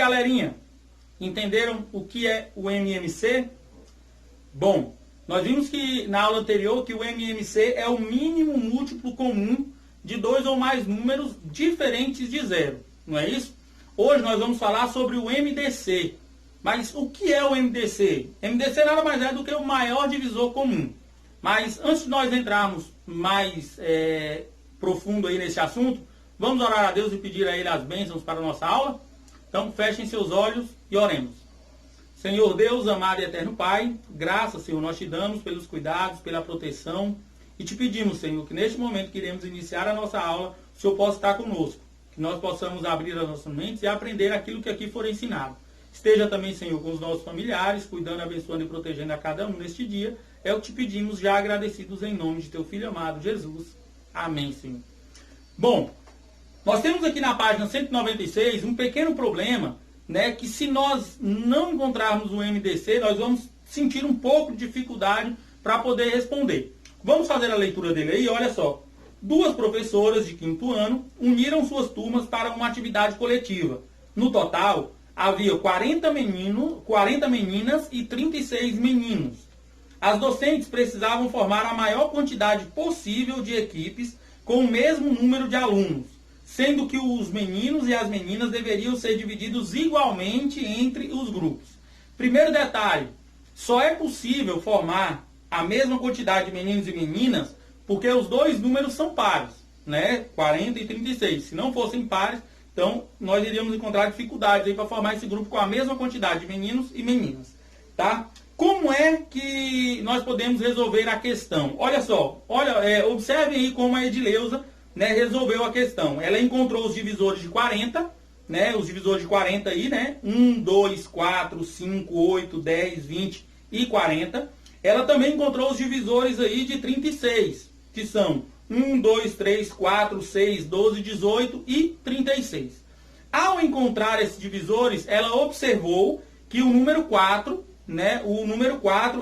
galerinha? Entenderam o que é o MMC? Bom, nós vimos que na aula anterior que o MMC é o mínimo múltiplo comum de dois ou mais números diferentes de zero, não é isso? Hoje nós vamos falar sobre o MDC. Mas o que é o MDC? MDC nada mais é do que o maior divisor comum. Mas antes de nós entrarmos mais profundo aí nesse assunto, vamos orar a Deus e pedir a Ele as bênçãos para a nossa aula? Então fechem seus olhos e oremos. Senhor Deus, amado e eterno Pai, graças, Senhor, nós te damos pelos cuidados, pela proteção e te pedimos, Senhor, que neste momento que iremos iniciar a nossa aula, o Senhor possa estar conosco, que nós possamos abrir as nossas mentes e aprender aquilo que aqui for ensinado. Esteja também, Senhor, com os nossos familiares, cuidando, abençoando e protegendo a cada um neste dia. É o que te pedimos, já agradecidos em nome de teu Filho amado, Jesus. Amém, Senhor. Bom, nós temos aqui na página 196 um pequeno problema, né, que se nós não encontrarmos o MDC, nós vamos sentir um pouco de dificuldade para poder responder. Vamos fazer a leitura dele aí, olha só. Duas professoras de 5º ano uniram suas turmas para uma atividade coletiva. No total, havia 40 meninas e 36 meninos. As docentes precisavam formar a maior quantidade possível de equipes com o mesmo número de alunos, sendo que os meninos e as meninas deveriam ser divididos igualmente entre os grupos. Primeiro detalhe, só é possível formar a mesma quantidade de meninos e meninas porque os dois números são pares, né? 40 e 36. Se não fossem pares, então nós iríamos encontrar dificuldades aí para formar esse grupo com a mesma quantidade de meninos e meninas, tá? Como é que nós podemos resolver a questão? Olha só, observem aí como a Edileuza, né, resolveu a questão. Ela encontrou os divisores de 40, né, os divisores de 40 aí, né, 1, 2, 4, 5, 8, 10, 20 e 40. Ela também encontrou os divisores aí de 36, que são 1, 2, 3, 4, 6, 12, 18 e 36. Ao encontrar esses divisores, ela observou que o número 4, né,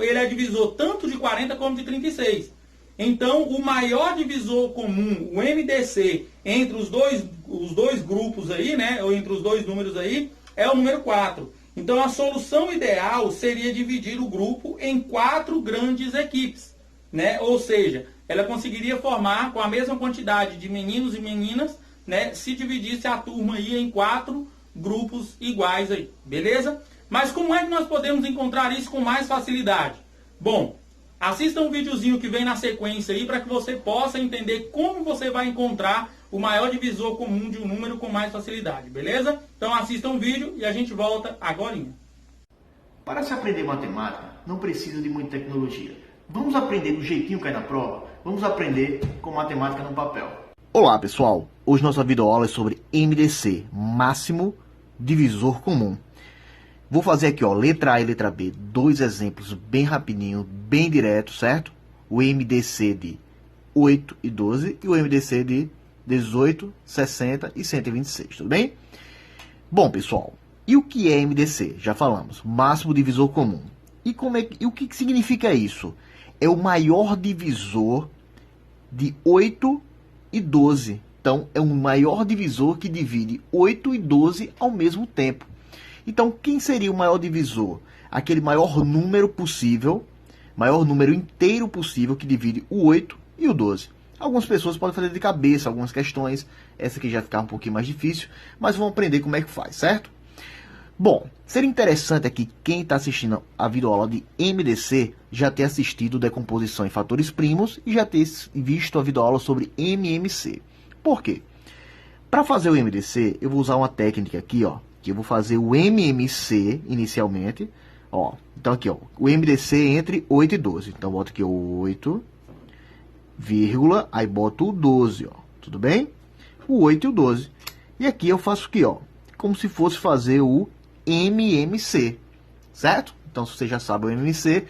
ele é divisor tanto de 40 como de 36. Então, o maior divisor comum, o MDC, entre os dois grupos aí, né, ou entre os dois números aí, é o número 4. Então, a solução ideal seria dividir o grupo em 4 grandes equipes, né? Ou seja, ela conseguiria formar com a mesma quantidade de meninos e meninas, né, se dividisse a turma aí em 4 grupos iguais aí, beleza? Mas como é que nós podemos encontrar isso com mais facilidade? Bom, assista um videozinho que vem na sequência aí para que você possa entender como você vai encontrar o maior divisor comum de um número com mais facilidade, beleza? Então assista um vídeo e a gente volta agorinha. Para se aprender matemática, não precisa de muita tecnologia. Vamos aprender do jeitinho que cai na prova? Vamos aprender com matemática no papel. Olá pessoal, hoje nossa videoaula é sobre MDC, máximo divisor comum. Vou fazer aqui, ó, letra A e letra B, 2 exemplos bem rapidinho, bem direto, certo? O MDC de 8 e 12 e o MDC de 18, 60 e 126, tudo bem? Bom, pessoal, e o que é MDC? Já falamos, máximo divisor comum. E o que significa isso? É o maior divisor de 8 e 12. Então, é o maior divisor que divide 8 e 12 ao mesmo tempo. Então, quem seria o maior divisor? Aquele maior número possível, maior número inteiro possível que divide o 8 e o 12. Algumas pessoas podem fazer de cabeça algumas questões, essa aqui já fica um pouquinho mais difícil, mas vão aprender como é que faz, certo? Bom, seria interessante aqui quem está assistindo a videoaula de MDC já ter assistido decomposição em fatores primos e já ter visto a videoaula sobre MMC. Por quê? Para fazer o MDC, eu vou usar uma técnica aqui, ó, que eu vou fazer o MMC inicialmente, ó. Então aqui, ó, o MDC entre 8 e 12. Então boto aqui 8, vírgula, aí boto o 12, ó. Tudo bem? O 8 e o 12. E aqui eu faço aqui, ó, como se fosse fazer o MMC, certo? Então, se você já sabe o MMC,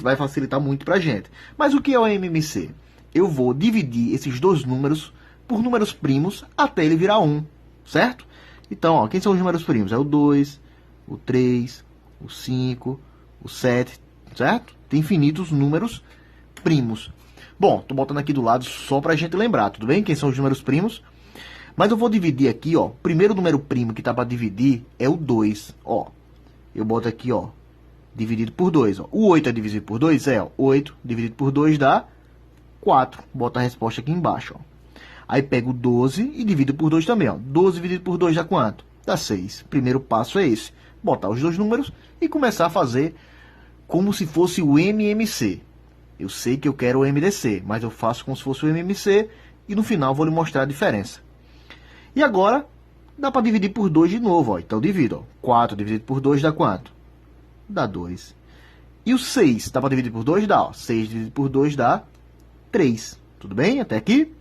vai facilitar muito pra gente. Mas o que é o MMC? Eu vou dividir esses dois números por números primos até ele virar 1, certo? Então, ó, quem são os números primos? É o 2, o 3, o 5, o 7, certo? Tem infinitos números primos. Bom, tô botando aqui do lado só pra gente lembrar, tudo bem? Quem são os números primos? Mas eu vou dividir aqui, ó. O primeiro número primo que tá para dividir é o 2, ó. Eu boto aqui, ó, dividido por 2, ó. O 8 é dividido por 2? É, ó. 8 dividido por 2 dá 4. Bota a resposta aqui embaixo, ó. Aí pego o 12 e divido por 2 também, ó. 12 dividido por 2 dá quanto? Dá 6. Primeiro passo é esse. Botar os dois números e começar a fazer como se fosse o MMC. Eu sei que eu quero o MDC, mas eu faço como se fosse o MMC e no final vou lhe mostrar a diferença. E agora, dá para dividir por 2 de novo, ó. Então divido, ó. 4 dividido por 2 dá quanto? Dá 2. E o 6, dá para dividir por 2? Dá, ó. 6 dividido por 2 dá 3. Tudo bem até aqui?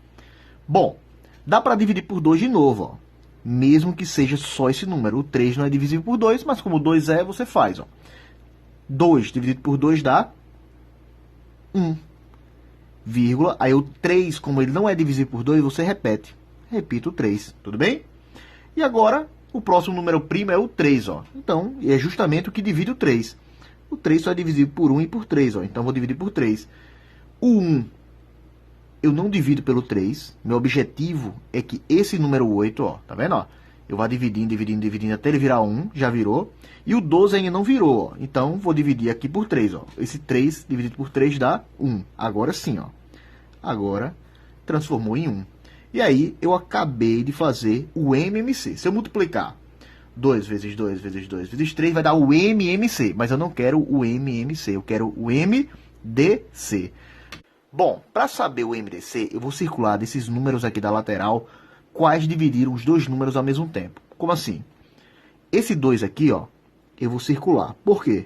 Bom, dá para dividir por 2 de novo, ó. Mesmo que seja só esse número. O 3 não é divisível por 2, mas como o 2 é, você faz, ó. 2 dividido por 2 dá 1, vírgula. Aí o 3, como ele não é divisível por 2, você repete. Repito o 3, tudo bem? E agora, o próximo número primo é o 3, ó. Então, é justamente o que divide o 3. O 3 só é divisível por 1 e por 3, ó. Então, vou dividir por 3. O 1, eu não divido pelo 3. Meu objetivo é que esse número 8, ó, tá vendo, ó? Eu vou dividindo, dividindo, dividindo até ele virar 1, já virou. E o 12 ainda não virou, ó. Então, vou dividir aqui por 3, ó. Esse 3 dividido por 3 dá 1. Agora sim, ó. Agora, transformou em 1. E aí, eu acabei de fazer o MMC. Se eu multiplicar 2 vezes 2 vezes 2 vezes 3, vai dar o MMC. Mas eu não quero o MMC, eu quero o MDC. Bom, para saber o MDC, eu vou circular desses números aqui da lateral quais dividiram os dois números ao mesmo tempo. Como assim? Esse 2 aqui, ó, eu vou circular. Por quê?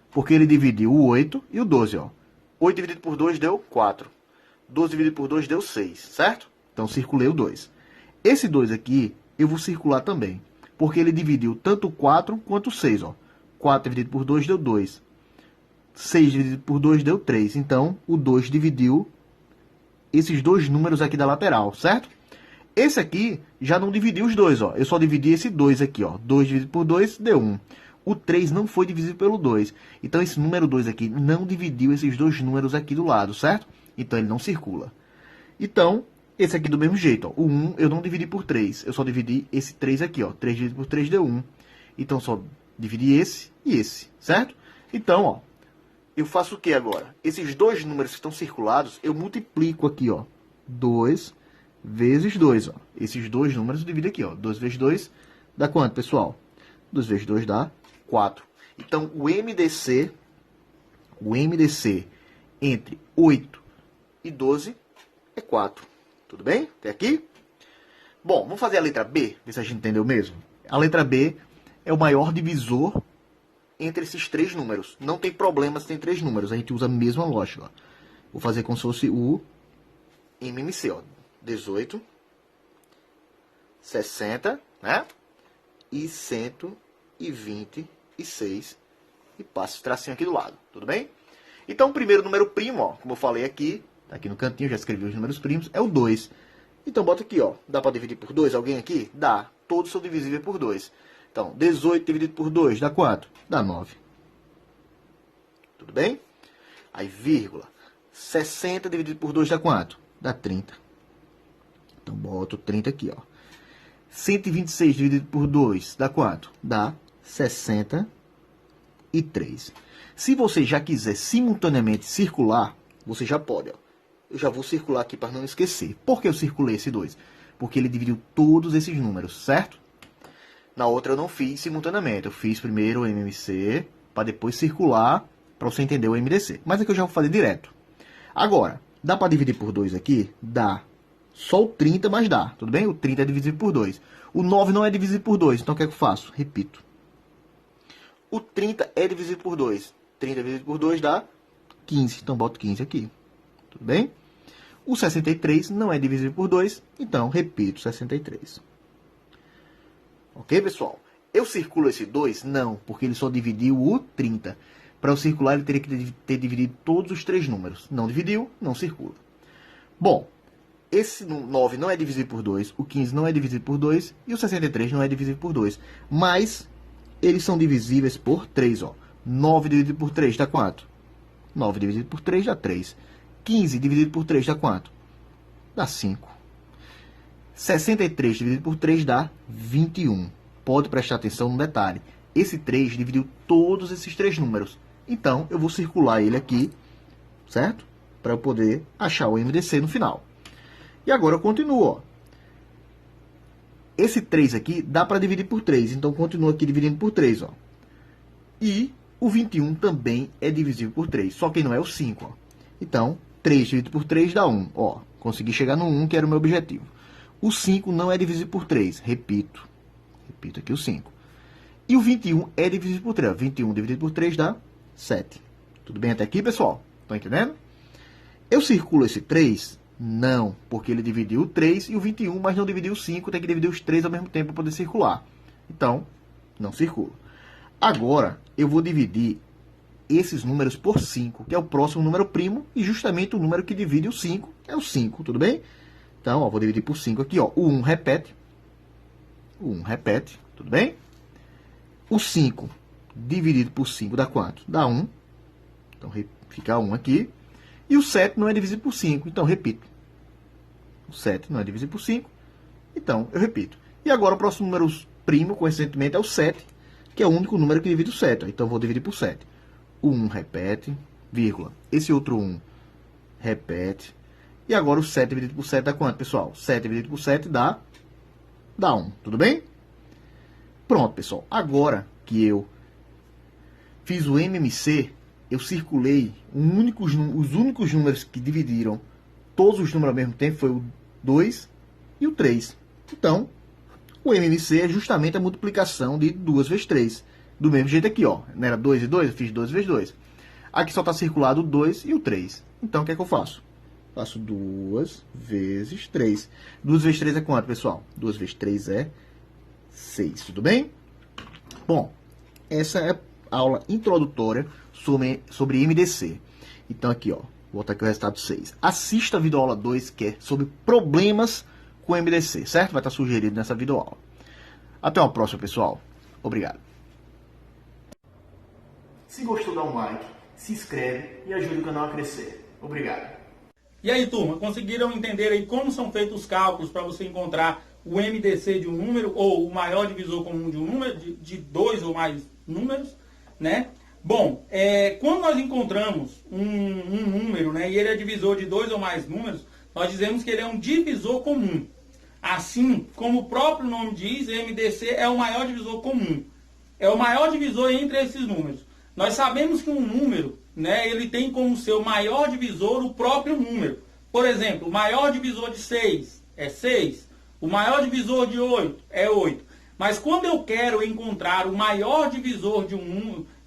Porque ele dividiu o 8 e o 12, ó. 8 dividido por 2 deu 4. 12 dividido por 2 deu 6, certo? Então, circulei o 2. Esse 2 aqui, eu vou circular também. Porque ele dividiu tanto o 4 quanto o 6, ó. 4 dividido por 2 deu 2. 6 dividido por 2 deu 3. Então, o 2 dividiu esses dois números aqui da lateral, certo? Esse aqui já não dividiu os dois, ó. Eu só dividi esse 2 aqui, ó. 2 dividido por 2 deu 1. O 3 não foi divisível pelo 2. Então, esse número 2 aqui não dividiu esses dois números aqui do lado, certo? Então, ele não circula. Então, esse aqui do mesmo jeito, ó. O 1 eu não dividi por 3. Eu só dividi esse 3 aqui, ó. 3 dividido por 3 deu 1. Então, só dividi esse e esse, certo? Então, ó. Eu faço o que agora? Esses dois números que estão circulados, eu multiplico aqui, ó. 2 vezes 2, ó. Esses dois números eu divido aqui, ó. 2 vezes 2 dá quanto, pessoal? 2 vezes 2 dá 4. Então, o MDC entre 8 e 12 é 4. Tudo bem? Até aqui? Bom, vamos fazer a letra B, ver se a gente entendeu mesmo. A letra B é o maior divisor entre esses três números. Não tem problema se tem três números, a gente usa a mesma lógica, ó. Vou fazer como se fosse o MMC, ó. 18, 60, né? E 126. E passo esse tracinho aqui do lado, tudo bem? Então, o primeiro número primo, ó, como eu falei aqui, tá aqui no cantinho, já escrevi os números primos, é o 2. Então, bota aqui, ó. Dá para dividir por 2? Alguém aqui? Dá. Todos são divisíveis por 2. Então, 18 dividido por 2 dá quanto? Dá 9. Tudo bem? Aí, vírgula. 60 dividido por 2 dá quanto? Dá 30. Então, boto 30 aqui, ó. 126 dividido por 2 dá quanto? Dá 63. Se você já quiser simultaneamente circular, você já pode, ó. Eu já vou circular aqui para não esquecer. Por que eu circulei esse 2? Porque ele dividiu todos esses números, certo? Na outra eu não fiz simultaneamente. Eu fiz primeiro o MMC, para depois circular, para você entender o MDC. Mas aqui eu já vou fazer direto. Agora, dá para dividir por 2 aqui? Dá. Só o 30, mas dá. Tudo bem? O 30 é divisível por 2. O 9 não é divisível por 2. Então, o que é que eu faço? Repito. O 30 é divisível por 2. 30 dividido por 2 dá 15. Então, boto 15 aqui. Tudo bem? O 63 não é divisível por 2. Então, repito 63. Ok, pessoal? Eu circulo esse 2? Não, porque ele só dividiu o 30. Para eu circular, ele teria que ter dividido todos os três números. Não dividiu, não circula. Bom, esse 9 não é divisível por 2, o 15 não é divisível por 2 e o 63 não é divisível por 2. Mas eles são divisíveis por 3, ó. 9 dividido por 3 dá quanto? 9 dividido por 3 dá 3. 15 dividido por 3 dá quanto? Dá 5. 63 dividido por 3 dá 21. Pode prestar atenção no detalhe. Esse 3 dividiu todos esses três números. Então, eu vou circular ele aqui, certo? Para eu poder achar o MDC no final. E agora eu continuo, ó. Esse 3 aqui dá para dividir por 3, então continuo aqui dividindo por 3, ó. E o 21 também é divisível por 3, só que não é o 5, ó. Então, 3 dividido por 3 dá 1, ó. Consegui chegar no 1, que era o meu objetivo. O 5 não é divisível por 3, repito aqui o 5. E o 21 é divisível por 3, ó. 21 dividido por 3 dá 7. Tudo bem até aqui, pessoal? Estão entendendo? Eu circulo esse 3? Não, porque ele dividiu o 3 e o 21, mas não dividiu o 5, tem que dividir os 3 ao mesmo tempo para poder circular. Então, não circulo. Agora, eu vou dividir esses números por 5, que é o próximo número primo, e justamente o número que divide o 5 é o 5, tudo bem? Então, ó, vou dividir por 5 aqui, ó. O 1 repete. O 1 repete, tudo bem? O 5 dividido por 5 dá quanto? Dá 1. Então, fica 1 aqui. E o 7 não é divisível por 5, então repito. O 7 não é divisível por 5, então eu repito. E agora o próximo número primo, coincidentemente, é o 7, que é o único número que divide o 7. Então eu vou dividir por 7. O 1 repete, vírgula. Esse outro 1 repete. E agora o 7 dividido por 7 dá quanto, pessoal? 7 dividido por 7 dá 1, tudo bem? Pronto, pessoal. Agora que eu fiz o MMC, eu circulei os únicos números que dividiram todos os números ao mesmo tempo foi o 2 e o 3. Então, o MMC é justamente a multiplicação de 2 vezes 3. Do mesmo jeito aqui, ó. Não era 2 e 2? Eu fiz 2 vezes 2. Aqui só está circulado o 2 e o 3. Então, o que é que eu faço? Faço 2 vezes 3. 2 vezes 3 é quanto, pessoal? 2 vezes 3 é 6, tudo bem? Bom, essa é a aula introdutória sobre MDC. Então aqui, ó, vou botar aqui o resultado 6. Assista a videoaula 2, que é sobre problemas com MDC, certo? Vai estar sugerido nessa videoaula. Até uma próxima, pessoal. Obrigado. Se gostou, dá um like, se inscreve e ajude o canal a crescer. Obrigado. E aí, turma, conseguiram entender aí como são feitos os cálculos para você encontrar o MDC de um número ou o maior divisor comum de um número, de dois ou mais números, né? Bom, quando nós encontramos um número, né, e ele é divisor de dois ou mais números, nós dizemos que ele é um divisor comum. Assim, como o próprio nome diz, MDC é o maior divisor comum. É o maior divisor entre esses números. Nós sabemos que um número, né, ele tem como seu maior divisor o próprio número. Por exemplo, o maior divisor de 6 é 6. O maior divisor de 8 é 8. Mas quando eu quero encontrar o maior divisor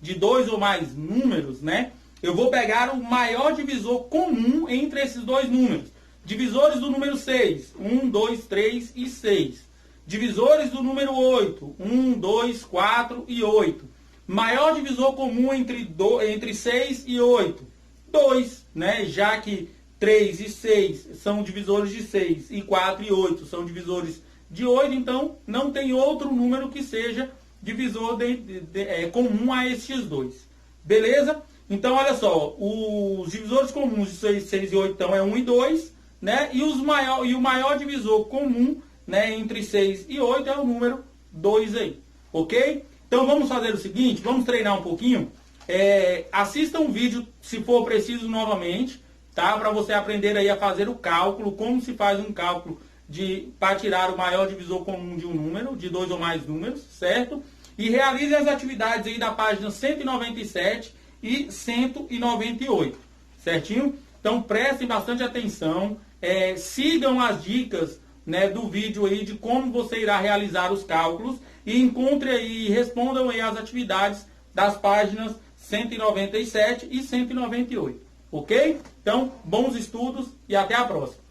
de dois ou mais números, né, eu vou pegar o maior divisor comum entre esses dois números. Divisores do número 6, 1, 2, 3 e 6. Divisores do número 8, 1, 2, 4 e 8. Maior divisor comum entre 6 e 8, 2, né? Já que 3 e 6 são divisores de 6 e 4 e 8 são divisores de 8, então não tem outro número que seja divisor comum a estes dois. Beleza? Então, olha só, os divisores comuns de 6 e 8 então, é 1 e 2, né? E o maior divisor comum, né, entre 6 e 8 é o número 2 aí, ok? Então vamos fazer o seguinte, vamos treinar um pouquinho. Assista um vídeo, se for preciso, novamente, tá? Para você aprender aí a fazer o cálculo, como se faz um cálculo para tirar o maior divisor comum de um número, de dois ou mais números, certo? E realize as atividades aí da página 197 e 198, certinho? Então prestem bastante atenção, sigam as dicas, né, do vídeo aí de como você irá realizar os cálculos e encontre aí, respondam aí as atividades das páginas 197 e 198, ok? Então, bons estudos e até a próxima.